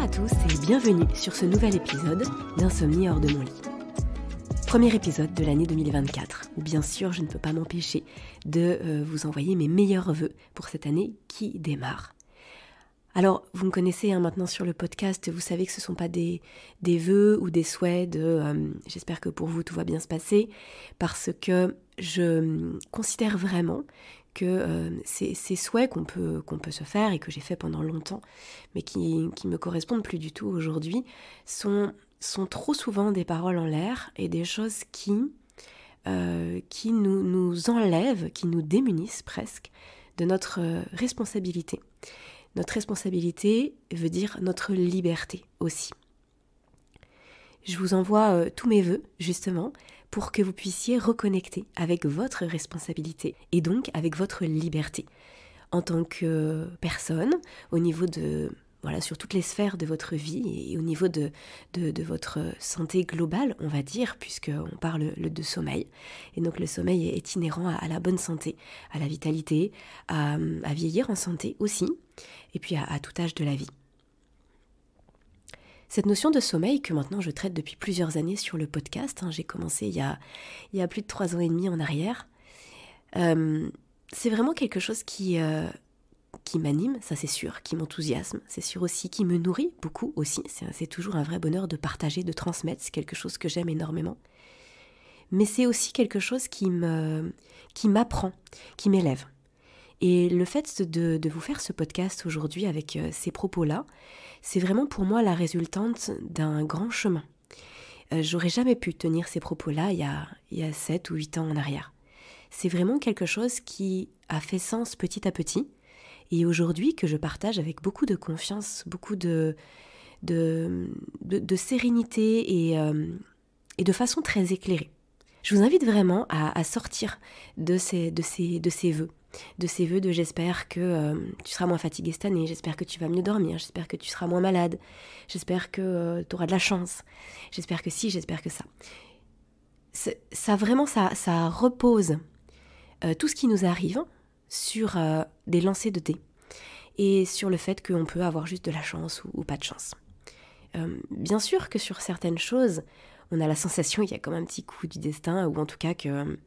à tous et bienvenue sur ce nouvel épisode d'Insomnie hors de mon lit. Premier épisode de l'année 2024, où bien sûr je ne peux pas m'empêcher de vous envoyer mes meilleurs vœux pour cette année qui démarre. Alors, vous me connaissez maintenant sur le podcast, vous savez que ce ne sont pas des vœux ou des souhaits de j'espère que pour vous tout va bien se passer, parce que je considère vraiment que ces souhaits qu'on peut se faire et que j'ai fait pendant longtemps, mais qui me correspondent plus du tout aujourd'hui, sont trop souvent des paroles en l'air et des choses qui nous enlèvent, qui nous démunissent presque de notre responsabilité. Notre responsabilité veut dire notre liberté aussi. Je vous envoie tous mes vœux, justement, pour que vous puissiez reconnecter avec votre responsabilité et donc avec votre liberté en tant que personne, au niveau de, sur toutes les sphères de votre vie et au niveau de votre santé globale, on va dire, puisqu'on parle de sommeil. Et donc le sommeil est inhérent à la bonne santé, à la vitalité, à vieillir en santé aussi, et puis à tout âge de la vie. Cette notion de sommeil que maintenant je traite depuis plusieurs années sur le podcast, j'ai commencé il y a plus de 3 ans et demi en arrière, c'est vraiment quelque chose qui m'anime, ça c'est sûr, qui m'enthousiasme, c'est sûr aussi, qui me nourrit beaucoup aussi, c'est toujours un vrai bonheur de partager, de transmettre, c'est quelque chose que j'aime énormément. Mais c'est aussi quelque chose qui m'apprend, qui m'élève. Et le fait de vous faire ce podcast aujourd'hui avec ces propos-là, c'est vraiment pour moi la résultante d'un grand chemin. J'aurais jamais pu tenir ces propos-là il y a 7 ou 8 ans en arrière. C'est vraiment quelque chose qui a fait sens petit à petit, et aujourd'hui que je partage avec beaucoup de confiance, beaucoup de sérénité et de façon très éclairée. Je vous invite vraiment à sortir de ces vœux. De ces vœux de j'espère que tu seras moins fatigué cette année, j'espère que tu vas mieux dormir, j'espère que tu seras moins malade, j'espère que tu auras de la chance, j'espère que si, j'espère que ça. Ça repose tout ce qui nous arrive sur des lancers de dés et sur le fait qu'on peut avoir juste de la chance ou pas de chance. Bien sûr que sur certaines choses, on a la sensation qu'il y a comme un petit coup du destin, ou en tout cas que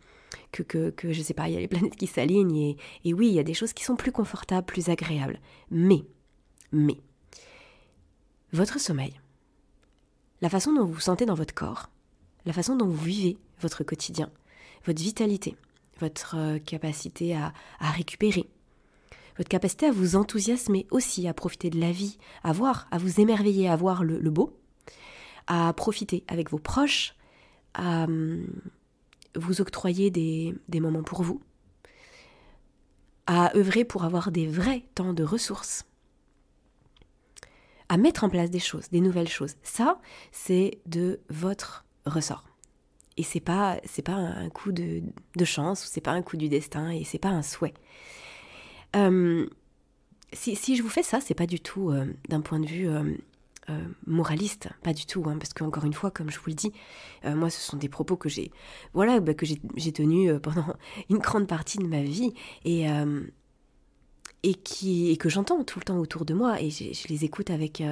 je sais pas, il y a les planètes qui s'alignent, et oui, il y a des choses qui sont plus confortables, plus agréables. Mais, votre sommeil, la façon dont vous vous sentez dans votre corps, la façon dont vous vivez votre quotidien, votre vitalité, votre capacité à récupérer, votre capacité à vous enthousiasmer aussi, à profiter de la vie, à vous émerveiller, à voir le beau, à profiter avec vos proches, à vous octroyer des moments pour vous, à œuvrer pour avoir des vrais temps de ressources, à mettre en place des choses, des nouvelles choses. Ça, c'est de votre ressort. Et c'est pas un coup de chance, c'est pas un coup du destin, et c'est pas un souhait. Si je vous fais ça, c'est pas du tout d'un point de vue moraliste, pas du tout, parce qu'encore une fois, comme je vous le dis, moi ce sont des propos que j'ai tenus pendant une grande partie de ma vie et que j'entends tout le temps autour de moi, et je les écoute avec,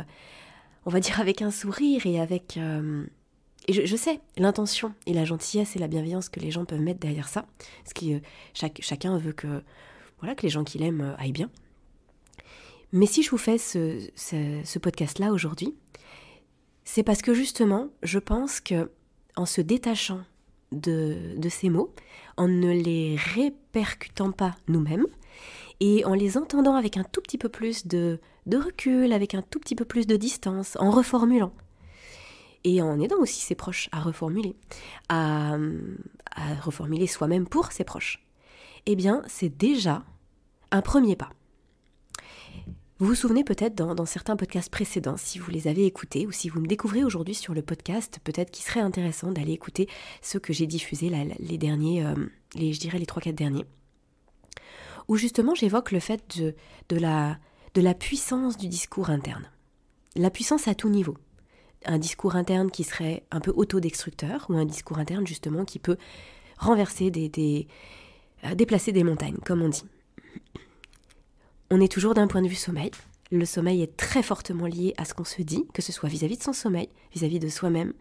on va dire, avec un sourire et avec et je sais l'intention et la gentillesse et la bienveillance que les gens peuvent mettre derrière ça, parce que chacun veut que les gens qu'il aime aillent bien. Mais si je vous fais ce podcast-là aujourd'hui, c'est parce que justement, je pense que en se détachant de ces mots, en ne les répercutant pas nous-mêmes, et en les entendant avec un tout petit peu plus de recul, avec un tout petit peu plus de distance, en reformulant, et en aidant aussi ses proches à reformuler, à reformuler soi-même pour ses proches, eh bien, c'est déjà un premier pas. Vous vous souvenez peut-être dans certains podcasts précédents, si vous les avez écoutés, ou si vous me découvrez aujourd'hui sur le podcast, peut-être qu'il serait intéressant d'aller écouter ceux que j'ai diffusés, les derniers, les 3-4 derniers, où justement j'évoque le fait de la puissance du discours interne. La puissance à tout niveau. Un discours interne qui serait un peu autodestructeur, ou un discours interne justement qui peut renverser déplacer des montagnes, comme on dit. On est toujours d'un point de vue sommeil, Le sommeil est très fortement lié à ce qu'on se dit, que ce soit vis-à-vis de son sommeil, vis-à-vis de soi-même,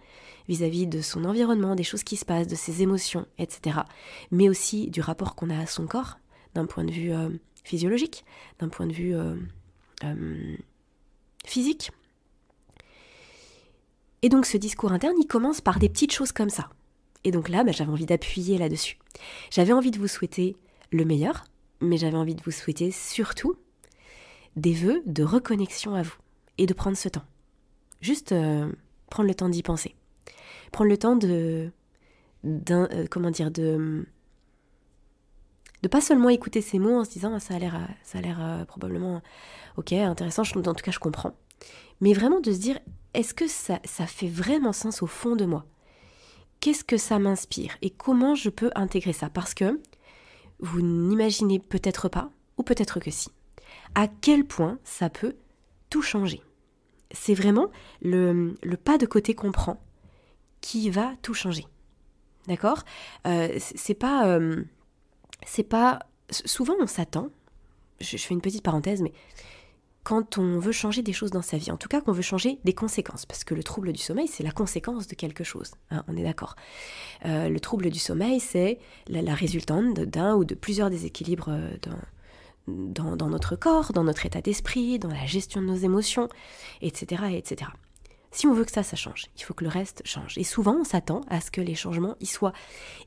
vis-à-vis de son environnement, des choses qui se passent, de ses émotions, etc. Mais aussi du rapport qu'on a à son corps, d'un point de vue physiologique, d'un point de vue physique. Et donc ce discours interne, il commence par des petites choses comme ça. Et donc là, j'avais envie d'appuyer là-dessus. J'avais envie de vous souhaiter le meilleur, mais j'avais envie de vous souhaiter surtout des vœux de reconnexion à vous et de prendre ce temps. Juste prendre le temps d'y penser. Prendre le temps de pas seulement écouter ces mots en se disant ça a l'air probablement ok, intéressant, en tout cas je comprends. Mais vraiment de se dire, est-ce que ça fait vraiment sens au fond de moi ? Qu'est-ce que ça m'inspire et comment je peux intégrer ça ? Parce que vous n'imaginez peut-être pas, ou peut-être que si, à quel point ça peut tout changer. C'est vraiment le pas de côté qu'on prend qui va tout changer. D'accord ? C'est pas... Souvent on s'attend, je fais une petite parenthèse, mais quand on veut changer des choses dans sa vie, en tout cas qu'on veut changer des conséquences, parce que le trouble du sommeil, c'est la conséquence de quelque chose, hein, on est d'accord. Le trouble du sommeil, c'est la résultante d'un ou de plusieurs déséquilibres dans notre corps, dans notre état d'esprit, dans la gestion de nos émotions, etc., etc. Si on veut que ça change, il faut que le reste change. Et souvent, on s'attend à ce que les changements ils soient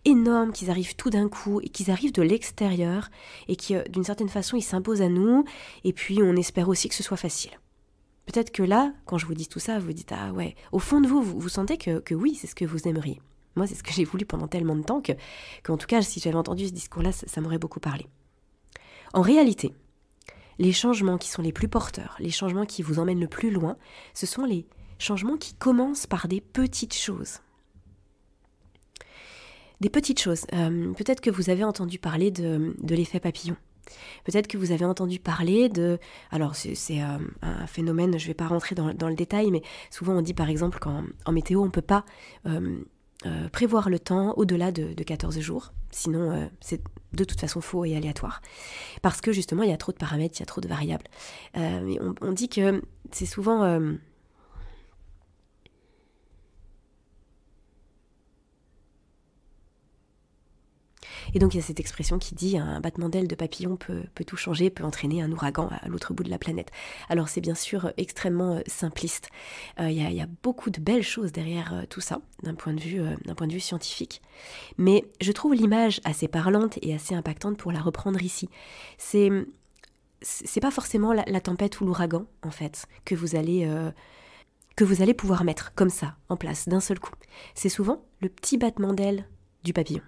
énormes, qu'ils arrivent tout d'un coup, et qu'ils arrivent de l'extérieur, et qui, d'une certaine façon, ils s'imposent à nous, et puis on espère aussi que ce soit facile. Peut-être que là, quand je vous dis tout ça, vous dites « Ah ouais », au fond de vous, vous sentez que oui, c'est ce que vous aimeriez. Moi, c'est ce que j'ai voulu pendant tellement de temps qu'en tout cas, si j'avais entendu ce discours-là, ça m'aurait beaucoup parlé. En réalité, les changements qui sont les plus porteurs, les changements qui vous emmènent le plus loin, ce sont les changements qui commencent par des petites choses. Des petites choses. Peut-être que vous avez entendu parler de l'effet papillon. Peut-être que vous avez entendu parler de... Alors, c'est un phénomène, je ne vais pas rentrer dans le détail, mais souvent on dit par exemple qu'en météo, on ne peut pas prévoir le temps au-delà de 14 jours. Sinon, c'est de toute façon faux et aléatoire. Parce que justement, il y a trop de paramètres, il y a trop de variables. On dit que c'est souvent... Et donc il y a cette expression qui dit un battement d'aile de papillon peut tout changer, peut entraîner un ouragan à l'autre bout de la planète. Alors c'est bien sûr extrêmement simpliste. Il y a beaucoup de belles choses derrière tout ça, d'un point de vue scientifique. Mais je trouve l'image assez parlante et assez impactante pour la reprendre ici. C'est pas forcément la tempête ou l'ouragan, en fait, que vous allez pouvoir mettre comme ça, en place, d'un seul coup. C'est souvent le petit battement d'aile du papillon.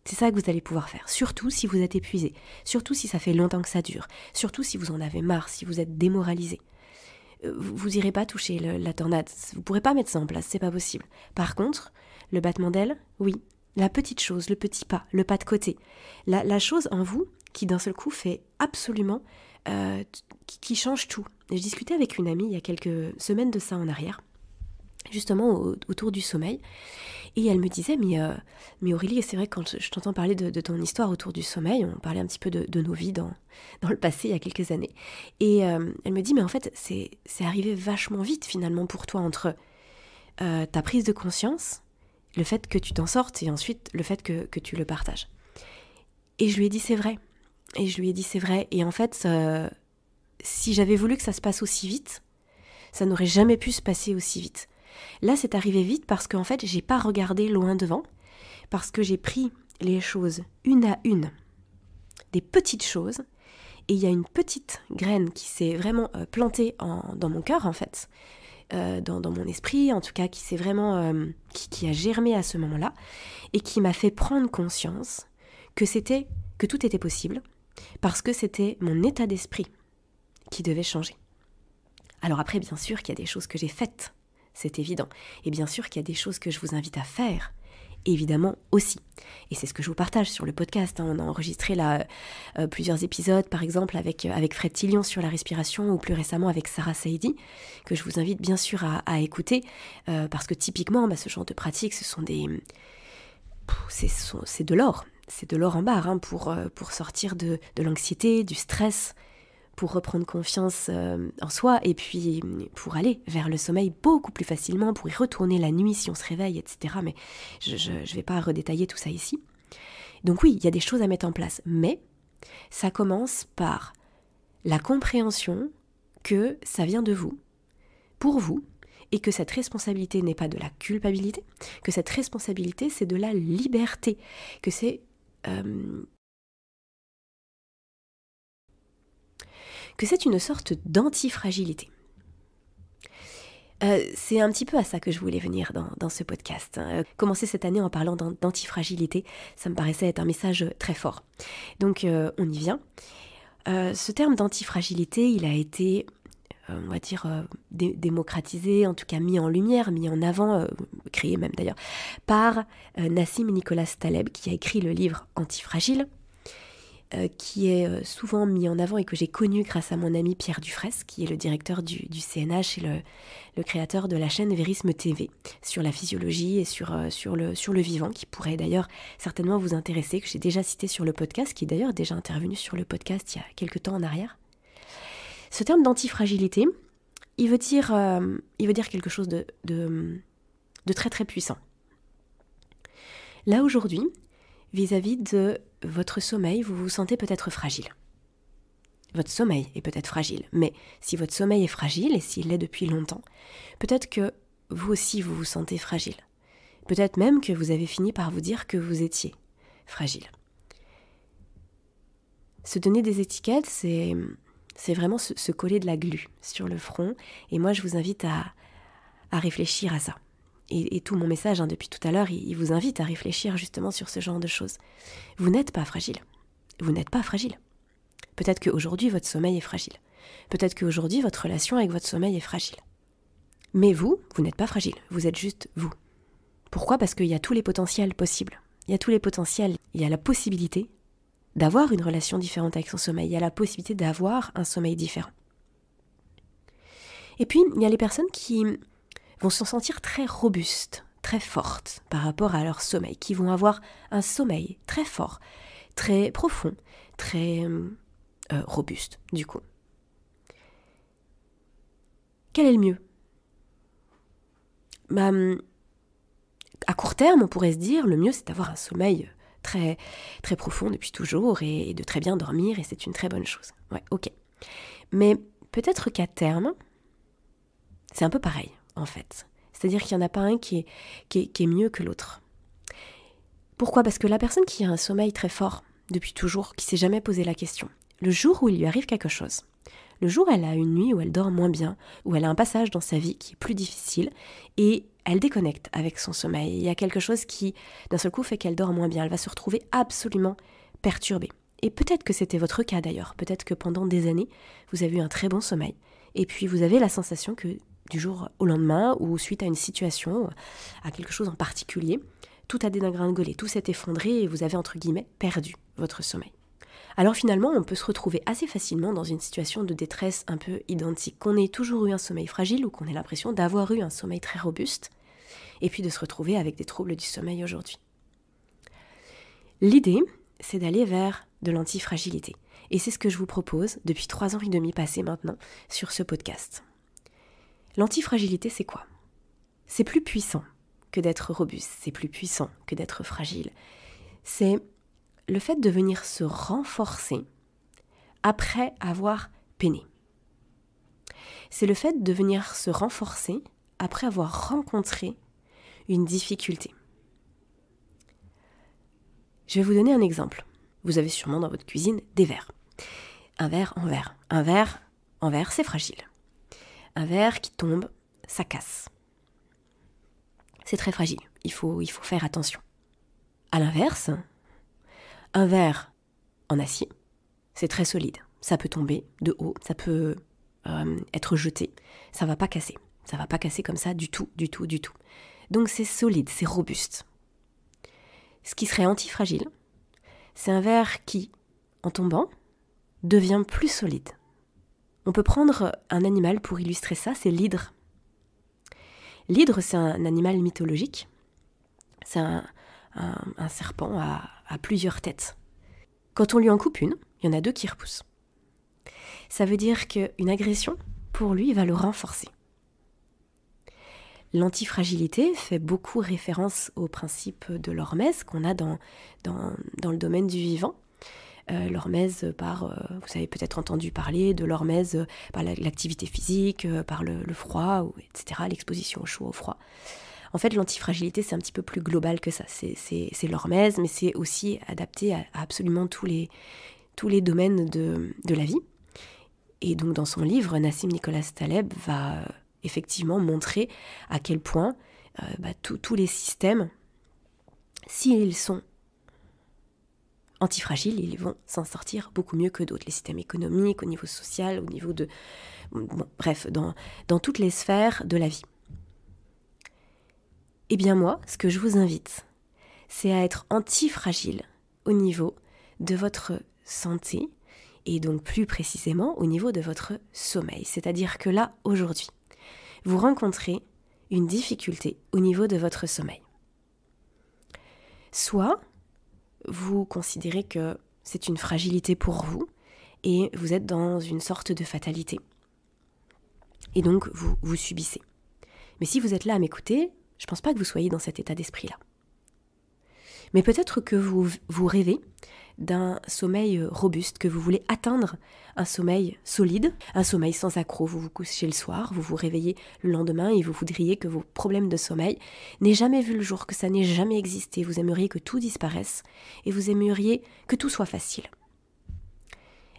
C'est ça que vous allez pouvoir faire, surtout si vous êtes épuisé, surtout si ça fait longtemps que ça dure, surtout si vous en avez marre, si vous êtes démoralisé. Vous irez pas toucher la tornade, vous pourrez pas mettre ça en place, c'est pas possible. Par contre, le battement d'aile, oui, la petite chose, le petit pas, le pas de côté, la chose en vous qui d'un seul coup fait absolument, qui change tout. Et je discutais avec une amie il y a quelques semaines de ça en arrière, justement autour du sommeil, et elle me disait mais Aurélie, c'est vrai que quand je t'entends parler de ton histoire autour du sommeil, on parlait un petit peu de nos vies dans le passé il y a quelques années, et elle me dit mais en fait c'est arrivé vachement vite finalement pour toi entre ta prise de conscience, le fait que tu t'en sortes et ensuite le fait que tu le partages. Et je lui ai dit c'est vrai, et en fait si j'avais voulu que ça se passe aussi vite, ça n'aurait jamais pu se passer aussi vite. Là, c'est arrivé vite parce qu'en fait, j'ai pas regardé loin devant, parce que j'ai pris les choses une à une, des petites choses, et il y a une petite graine qui s'est vraiment plantée dans mon cœur, en fait, dans mon esprit, en tout cas, qui s'est vraiment, qui a germé à ce moment-là, et qui m'a fait prendre conscience que tout était possible, parce que c'était mon état d'esprit qui devait changer. Alors après, bien sûr qu'il y a des choses que j'ai faites, c'est évident. Et bien sûr qu'il y a des choses que je vous invite à faire, évidemment aussi. Et c'est ce que je vous partage sur le podcast. On a enregistré là plusieurs épisodes, par exemple avec Fred Tillion sur la respiration, ou plus récemment avec Sarah Saidi, que je vous invite bien sûr à écouter, parce que typiquement, ce genre de pratiques, ce sont c'est de l'or. C'est de l'or en barre, hein, pour sortir de l'anxiété, du stress, pour reprendre confiance en soi et puis pour aller vers le sommeil beaucoup plus facilement, pour y retourner la nuit si on se réveille, etc. Mais je ne vais pas redétailler tout ça ici. Donc oui, il y a des choses à mettre en place, mais ça commence par la compréhension que ça vient de vous, pour vous, et que cette responsabilité n'est pas de la culpabilité, que cette responsabilité c'est de la liberté, que c'est une sorte d'antifragilité. C'est un petit peu à ça que je voulais venir dans ce podcast. Commencer cette année en parlant d'antifragilité, ça me paraissait être un message très fort. Donc on y vient. Ce terme d'antifragilité, il a été, on va dire, démocratisé, en tout cas mis en lumière, mis en avant, créé même d'ailleurs, par Nassim Nicholas Taleb, qui a écrit le livre Antifragile, qui est souvent mis en avant et que j'ai connu grâce à mon ami Pierre Dufresne, qui est le directeur du CNH et le créateur de la chaîne Vérisme TV, sur la physiologie et sur le vivant, qui pourrait d'ailleurs certainement vous intéresser, que j'ai déjà cité sur le podcast, qui est d'ailleurs déjà intervenu sur le podcast il y a quelques temps en arrière. Ce terme d'antifragilité, il veut dire quelque chose de très très puissant. Là aujourd'hui, vis-à-vis de votre sommeil, vous vous sentez peut-être fragile. Votre sommeil est peut-être fragile, mais si votre sommeil est fragile, et s'il l'est depuis longtemps, peut-être que vous aussi vous vous sentez fragile. Peut-être même que vous avez fini par vous dire que vous étiez fragile. Se donner des étiquettes, c'est vraiment se coller de la glu sur le front, et moi je vous invite à réfléchir à ça. Et tout mon message depuis tout à l'heure, il vous invite à réfléchir justement sur ce genre de choses. Vous n'êtes pas fragile. Vous n'êtes pas fragile. Peut-être qu'aujourd'hui, votre sommeil est fragile. Peut-être qu'aujourd'hui, votre relation avec votre sommeil est fragile. Mais vous n'êtes pas fragile. Vous êtes juste vous. Pourquoi ? Parce qu'il y a tous les potentiels possibles. Il y a tous les potentiels. Il y a la possibilité d'avoir une relation différente avec son sommeil. Il y a la possibilité d'avoir un sommeil différent. Et puis, il y a les personnes qui vont se sentir très robustes, très fortes par rapport à leur sommeil, qui vont avoir un sommeil très fort, très profond, très robuste, du coup. Quel est le mieux ? À court terme, on pourrait se dire, le mieux c'est d'avoir un sommeil très, très profond depuis toujours et de très bien dormir, et c'est une très bonne chose. Ouais, ok. Mais peut-être qu'à terme, c'est un peu pareil. En fait. C'est-à-dire qu'il n'y en a pas un qui est mieux que l'autre. Pourquoi ? Parce que la personne qui a un sommeil très fort depuis toujours, qui ne s'est jamais posé la question, le jour où il lui arrive quelque chose, le jour où elle a une nuit où elle dort moins bien, où elle a un passage dans sa vie qui est plus difficile, et elle déconnecte avec son sommeil, il y a quelque chose qui, d'un seul coup, fait qu'elle dort moins bien, elle va se retrouver absolument perturbée. Et peut-être que c'était votre cas d'ailleurs, peut-être que pendant des années, vous avez eu un très bon sommeil, et puis vous avez la sensation que du jour au lendemain, ou suite à une situation, à quelque chose en particulier, tout a dégringolé, tout s'est effondré et vous avez, entre guillemets, perdu votre sommeil. Alors finalement, on peut se retrouver assez facilement dans une situation de détresse un peu identique, qu'on ait toujours eu un sommeil fragile ou qu'on ait l'impression d'avoir eu un sommeil très robuste, et puis de se retrouver avec des troubles du sommeil aujourd'hui. L'idée, c'est d'aller vers de l'antifragilité. Et c'est ce que je vous propose depuis 3 ans et demi passés maintenant sur ce podcast. L'antifragilité, c'est quoi ? C'est plus puissant que d'être robuste, c'est plus puissant que d'être fragile. C'est le fait de venir se renforcer après avoir peiné. C'est le fait de venir se renforcer après avoir rencontré une difficulté. Je vais vous donner un exemple. Vous avez sûrement dans votre cuisine des verres. Un verre en verre. Un verre en verre, c'est fragile. Un verre qui tombe, ça casse. C'est très fragile, il faut faire attention. À l'inverse, un verre en acier, c'est très solide. Ça peut tomber de haut, ça peut être jeté, ça va pas casser. Ça va pas casser comme ça du tout. Donc c'est solide, c'est robuste. Ce qui serait antifragile, c'est un verre qui, en tombant, devient plus solide. On peut prendre un animal pour illustrer ça, c'est l'hydre. L'hydre, c'est un animal mythologique. C'est un serpent à plusieurs têtes. Quand on lui en coupe une, il y en a 2 qui repoussent. ça veut dire qu'une agression, pour lui, va le renforcer. L'antifragilité fait beaucoup référence au principe de l'hormèse qu'on a dans le domaine du vivant. L'hormèse vous avez peut-être entendu parler de l'hormèse par l'activité physique, par le froid, etc., l'exposition au chaud, au froid. En fait, l'antifragilité, c'est un petit peu plus global que ça. C'est l'hormèse, mais c'est aussi adapté à absolument tous les domaines de la vie. Et donc, dans son livre, Nassim Nicholas Taleb va effectivement montrer à quel point tous les systèmes, s'ils sont antifragiles, ils vont s'en sortir beaucoup mieux que d'autres. Les systèmes économiques, au niveau social, au niveau de... bref, dans toutes les sphères de la vie. Eh bien moi, ce que je vous invite, c'est à être antifragile au niveau de votre santé, et donc plus précisément au niveau de votre sommeil. C'est-à-dire que là, aujourd'hui, vous rencontrez une difficulté au niveau de votre sommeil. Soit vous considérez que c'est une fragilité pour vous et vous êtes dans une sorte de fatalité. Et donc, vous subissez. Mais si vous êtes là à m'écouter, je ne pense pas que vous soyez dans cet état d'esprit-là. Mais peut-être que vous rêvez d'un sommeil robuste, que vous voulez atteindre un sommeil solide, un sommeil sans accroc. Vous vous couchez le soir, vous vous réveillez le lendemain et vous voudriez que vos problèmes de sommeil n'aient jamais vu le jour, que ça n'ait jamais existé. Vous aimeriez que tout disparaisse et vous aimeriez que tout soit facile.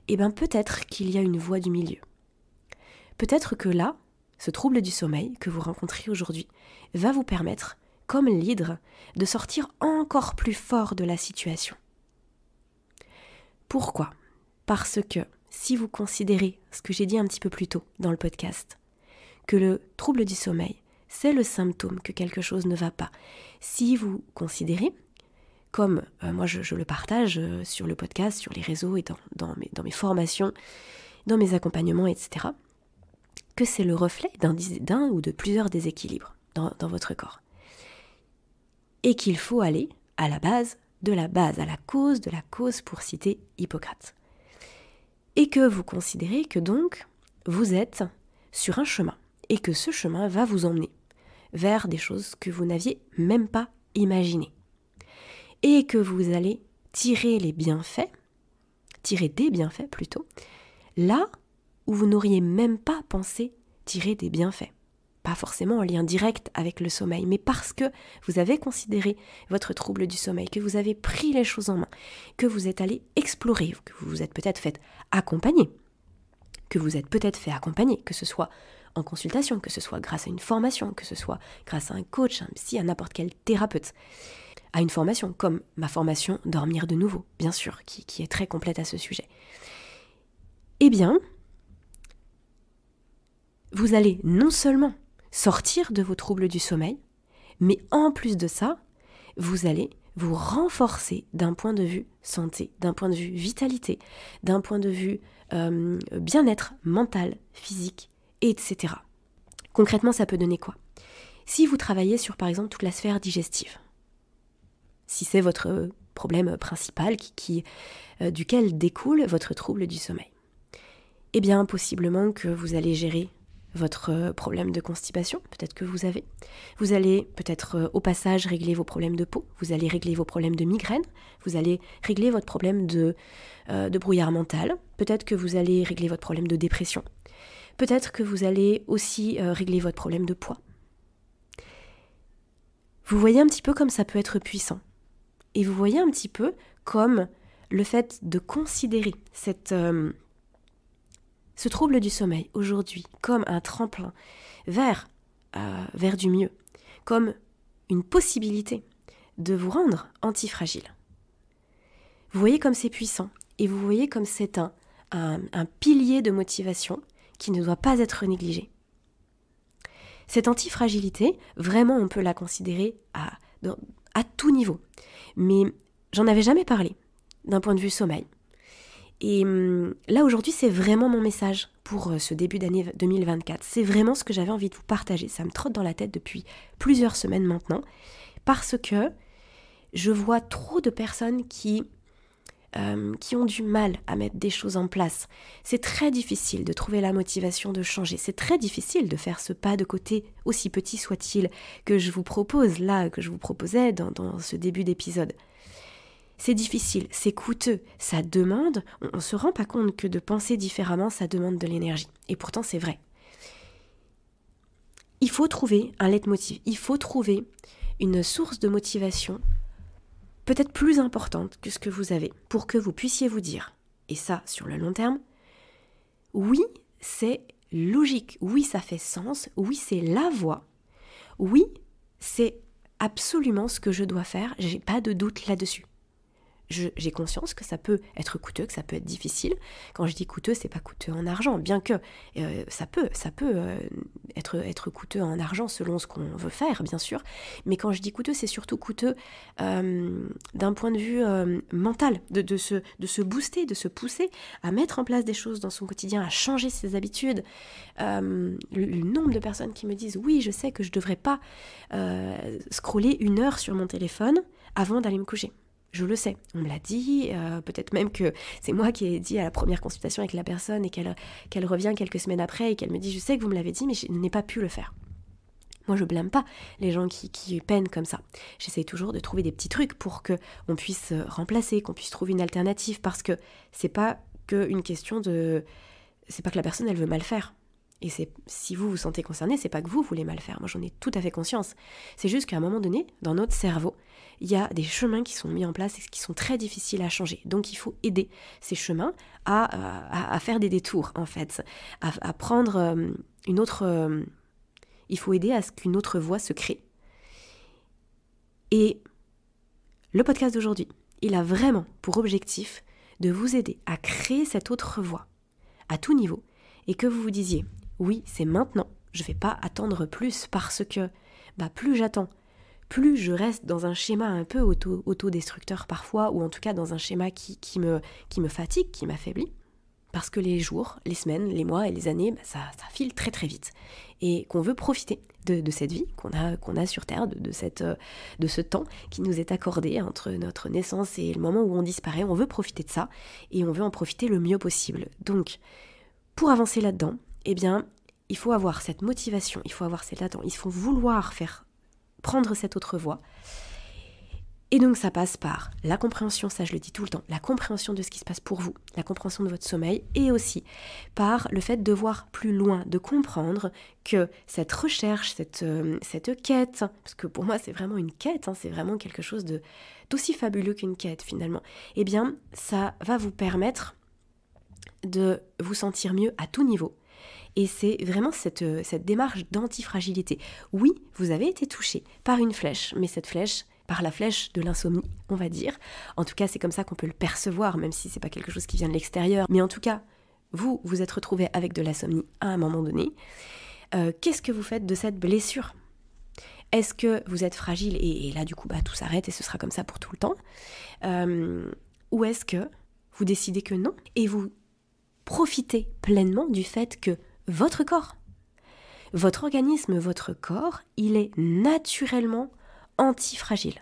Eh bien peut-être qu'il y a une voie du milieu. Peut-être que là, ce trouble du sommeil que vous rencontrez aujourd'hui va vous permettre, comme l'hydre, de sortir encore plus fort de la situation. Pourquoi ? Parce que si vous considérez ce que j'ai dit un petit peu plus tôt dans le podcast, que le trouble du sommeil, c'est le symptôme que quelque chose ne va pas. Si vous considérez, comme moi je le partage sur le podcast, sur les réseaux et dans mes formations, dans mes accompagnements, etc., que c'est le reflet d'un ou de plusieurs déséquilibres dans votre corps. Et qu'il faut aller à la base de la base, à la cause de la cause, pour citer Hippocrate. Et que vous considérez que donc vous êtes sur un chemin et que ce chemin va vous emmener vers des choses que vous n'aviez même pas imaginées. Et que vous allez tirer des bienfaits plutôt, là où vous n'auriez même pas pensé tirer des bienfaits. Pas forcément en lien direct avec le sommeil, mais parce que vous avez considéré votre trouble du sommeil, que vous avez pris les choses en main, que vous êtes allé explorer, que vous vous êtes peut-être fait accompagner, que ce soit en consultation, que ce soit grâce à une formation, que ce soit grâce à un coach, un psy, à n'importe quel thérapeute, à une formation comme ma formation Dormir de nouveau, bien sûr, qui est très complète à ce sujet. Eh bien, vous allez non seulement sortir de vos troubles du sommeil, mais en plus de ça, vous allez vous renforcer d'un point de vue santé, d'un point de vue vitalité, d'un point de vue bien-être mental, physique, etc. Concrètement, ça peut donner quoi ? Si vous travaillez sur, par exemple, toute la sphère digestive, si c'est votre problème principal duquel découle votre trouble du sommeil, eh bien, possiblement que vous allez gérer votre problème de constipation, peut-être que vous avez. Vous allez peut-être au passage régler vos problèmes de peau, vous allez régler vos problèmes de migraine, vous allez régler votre problème de brouillard mental, peut-être que vous allez régler votre problème de dépression, peut-être que vous allez aussi régler votre problème de poids. Vous voyez un petit peu comme ça peut être puissant. Et vous voyez un petit peu comme le fait de considérer ce trouble du sommeil aujourd'hui comme un tremplin vers du mieux, comme une possibilité de vous rendre antifragile. Vous voyez comme c'est puissant et vous voyez comme c'est un pilier de motivation qui ne doit pas être négligé. Cette antifragilité, vraiment on peut la considérer à tout niveau. Mais j'en avais jamais parlé d'un point de vue sommeil. Et là, aujourd'hui, c'est vraiment mon message pour ce début d'année 2024. C'est vraiment ce que j'avais envie de vous partager. Ça me trotte dans la tête depuis plusieurs semaines maintenant, parce que je vois trop de personnes qui qui ont du mal à mettre des choses en place. C'est très difficile de trouver la motivation de changer. C'est très difficile de faire ce pas de côté, aussi petit soit-il, que je vous propose là, que je vous proposais dans ce début d'épisode. C'est difficile, c'est coûteux, ça demande, on ne se rend pas compte que de penser différemment, ça demande de l'énergie. Et pourtant, c'est vrai. Il faut trouver un leitmotiv, il faut trouver une source de motivation peut-être plus importante que ce que vous avez, pour que vous puissiez vous dire, et ça sur le long terme, oui, c'est logique, oui, ça fait sens, oui, c'est la voie, oui, c'est absolument ce que je dois faire, j'ai pas de doute là-dessus. J'ai conscience que ça peut être coûteux, que ça peut être difficile. Quand je dis coûteux, c'est pas coûteux en argent, bien que ça peut être coûteux en argent selon ce qu'on veut faire, bien sûr. Mais quand je dis coûteux, c'est surtout coûteux d'un point de vue mental, de se booster, de se pousser à mettre en place des choses dans son quotidien, à changer ses habitudes. Le nombre de personnes qui me disent « Oui, je sais que je devrais pas scroller 1 heure sur mon téléphone avant d'aller me coucher. » Je le sais, on me l'a dit, peut-être même que c'est moi qui ai dit à la première consultation avec la personne et qu'elle revient quelques semaines après et qu'elle me dit « Je sais que vous me l'avez dit, mais je n'ai pas pu le faire. » Moi, je blâme pas les gens qui peinent comme ça. J'essaye toujours de trouver des petits trucs pour qu'on puisse remplacer, qu'on puisse trouver une alternative, parce que c'est pas qu'une question de... C'est pas que la personne, elle veut mal faire. Et si vous vous sentez concerné, c'est pas que vous voulez mal faire. Moi, j'en ai tout à fait conscience. C'est juste qu'à un moment donné, dans notre cerveau, il y a des chemins qui sont mis en place et qui sont très difficiles à changer. Donc, il faut aider ces chemins à faire des détours, en fait, à prendre une autre... il faut aider à ce qu'une autre voie se crée. Et le podcast d'aujourd'hui, il a vraiment pour objectif de vous aider à créer cette autre voie, à tout niveau, et que vous vous disiez « Oui, c'est maintenant, je ne vais pas attendre plus parce que plus j'attends, plus je reste dans un schéma un peu autodestructeur parfois, ou en tout cas dans un schéma qui me fatigue, qui m'affaiblit. Parce que les jours, les semaines, les mois et les années, ça file très très vite. Et qu'on veut profiter de cette vie qu'on a sur Terre, de ce temps qui nous est accordé entre notre naissance et le moment où on disparaît. On veut profiter de ça et on veut en profiter le mieux possible. Donc, pour avancer là-dedans, eh bien, il faut avoir cette motivation, il faut avoir cette attente, il faut vouloir prendre cette autre voie. Et donc ça passe par la compréhension, ça je le dis tout le temps, la compréhension de ce qui se passe pour vous, la compréhension de votre sommeil, et aussi par le fait de voir plus loin, de comprendre que cette recherche, cette quête, parce que pour moi c'est vraiment une quête, c'est vraiment quelque chose d'aussi fabuleux qu'une quête finalement, eh bien ça va vous permettre de vous sentir mieux à tout niveau. Et c'est vraiment cette démarche d'antifragilité. Oui, vous avez été touché par une flèche, mais cette flèche, par la flèche de l'insomnie, on va dire. En tout cas, c'est comme ça qu'on peut le percevoir, même si c'est pas quelque chose qui vient de l'extérieur. Mais en tout cas, vous êtes retrouvé avec de l'insomnie à un moment donné. Qu'est-ce que vous faites de cette blessure ? Est-ce que vous êtes fragile et là, du coup, tout s'arrête et ce sera comme ça pour tout le temps ? Ou est-ce que vous décidez que non et vous profitez pleinement du fait que votre corps, votre organisme, votre corps, il est naturellement antifragile.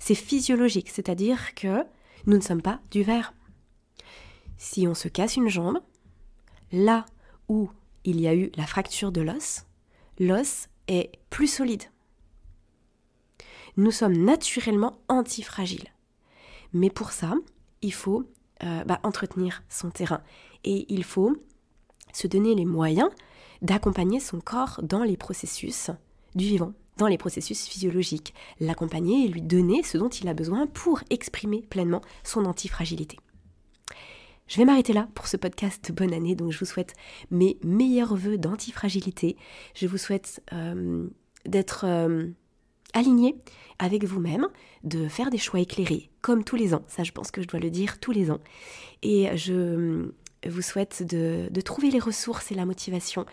C'est physiologique, c'est-à-dire que nous ne sommes pas du verre. Si on se casse une jambe, là où il y a eu la fracture de l'os est plus solide. Nous sommes naturellement antifragiles. Mais pour ça, il faut entretenir son terrain. Et il faut se donner les moyens d'accompagner son corps dans les processus du vivant, dans les processus physiologiques, l'accompagner et lui donner ce dont il a besoin pour exprimer pleinement son antifragilité. Je vais m'arrêter là pour ce podcast de bonne année, donc je vous souhaite mes meilleurs vœux d'antifragilité. Je vous souhaite d'être aligné avec vous-même, de faire des choix éclairés, comme tous les ans. Ça, je pense que je dois le dire tous les ans. Et je vous souhaite de trouver les ressources et la motivation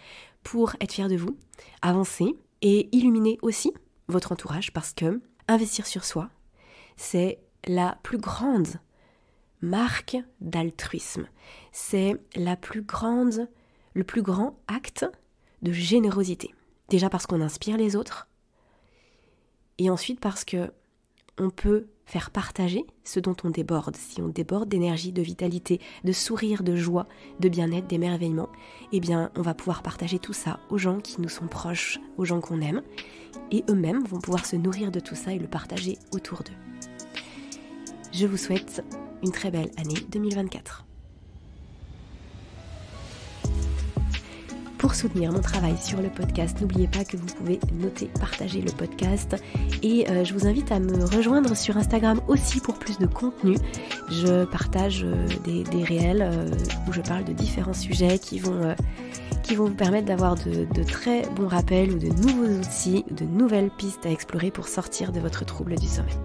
pour être fier de vous, avancer et illuminer aussi votre entourage, parce que investir sur soi, c'est la plus grande marque d'altruisme. C'est le plus grand acte de générosité. Déjà parce qu'on inspire les autres, et ensuite parce que on peut faire partager ce dont on déborde, si on déborde d'énergie, de vitalité, de sourire, de joie, de bien-être, d'émerveillement, eh bien on va pouvoir partager tout ça aux gens qui nous sont proches, aux gens qu'on aime, et eux-mêmes vont pouvoir se nourrir de tout ça et le partager autour d'eux. Je vous souhaite une très belle année 2024. Pour soutenir mon travail sur le podcast, n'oubliez pas que vous pouvez noter, partager le podcast et je vous invite à me rejoindre sur Instagram aussi pour plus de contenu. Je partage des réels où je parle de différents sujets qui vont vous permettre d'avoir de très bons rappels ou de nouveaux outils, de nouvelles pistes à explorer pour sortir de votre trouble du sommeil.